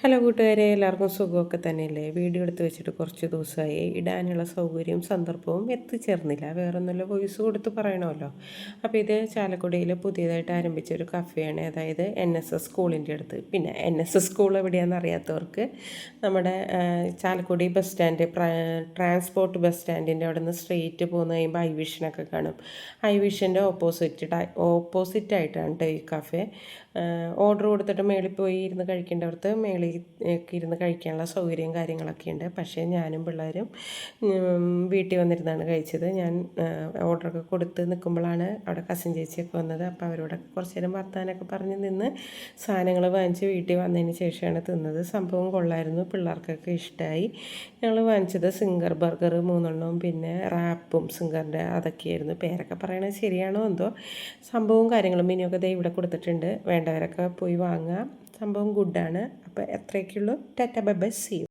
Hello കൂട്ടുകാരെ, എല്ലാവർക്കും സുഖമൊക്കെ തന്നെയല്ലേ? വീഡിയോ എടുത്ത് വെച്ചിട്ട് കുറച്ച് ദിവസമായി. ഇടാനുള്ള സൗകര്യവും സന്ദർഭവും എത്തിച്ചേർന്നില്ല. വേറൊന്നുമില്ല, വോയിസ് കൊടുത്ത് പറയണമല്ലോ. അപ്പോൾ ഇത് ചാലക്കുടിയിൽ പുതിയതായിട്ട് ആരംഭിച്ച ഒരു കഫേയാണ്. അതായത് NSS സ്കൂളിൻ്റെ അടുത്ത്. പിന്നെ NSS സ്കൂൾ എവിടെയാണെന്ന് അറിയാത്തവർക്ക് നമ്മുടെ Chalakudy bus stand, transport bus സ്റ്റാൻഡിൻ്റെ അവിടെ നിന്ന് സ്ട്രെയിറ്റ് പോന്ന് കഴിയുമ്പോൾ ഐ വിഷനൊക്കെ കാണും. ഐ വിഷൻ്റെ ഓപ്പോസിറ്റായിട്ടാണ് കേട്ടോ ഈ കഫേ. ഓർഡർ കൊടുത്തിട്ട് മേളിൽ പോയി ഇരുന്ന് കഴിക്കേണ്ടവർക്ക് മേളിൽ ഇരുന്ന് കഴിക്കാനുള്ള സൗകര്യവും കാര്യങ്ങളൊക്കെ ഉണ്ട്. പക്ഷേ ഞാനും പിള്ളേരും വീട്ടിൽ വന്നിരുന്നാണ് കഴിച്ചത്. ഞാൻ ഓർഡറൊക്കെ കൊടുത്ത് നിൽക്കുമ്പോഴാണ് അവിടെ കസിൻ ചേച്ചിയൊക്കെ വന്നത്. അപ്പോൾ അവരോടൊക്കെ കുറച്ച് നേരം വർത്താനൊക്കെ പറഞ്ഞ് നിന്ന് സാധനങ്ങൾ വാങ്ങിച്ച് വീട്ടിൽ വന്നതിന് ശേഷമാണ് തിന്നത്. സംഭവം കൊള്ളായിരുന്നു, പിള്ളേർക്കൊക്കെ ഇഷ്ടമായി. ഞങ്ങൾ വാങ്ങിച്ചത് സിംഗർ ബർഗർ 3 പിന്നെ റാപ്പും സിംഗറിൻ്റെ അതൊക്കെയായിരുന്നു. പേരൊക്കെ പറയണത് ശരിയാണോ എന്തോ. സംഭവവും കാര്യങ്ങളും മെനുവൊക്കെ ദേ ഇവിടെ കൊടുത്തിട്ടുണ്ട്. വേണ്ടവരൊക്കെ പോയി വാങ്ങുക. സംഭവം ഗുഡാണ്. അപ്പോൾ എത്രയൊക്കെയുള്ളൂ. Tata bye bye, see U.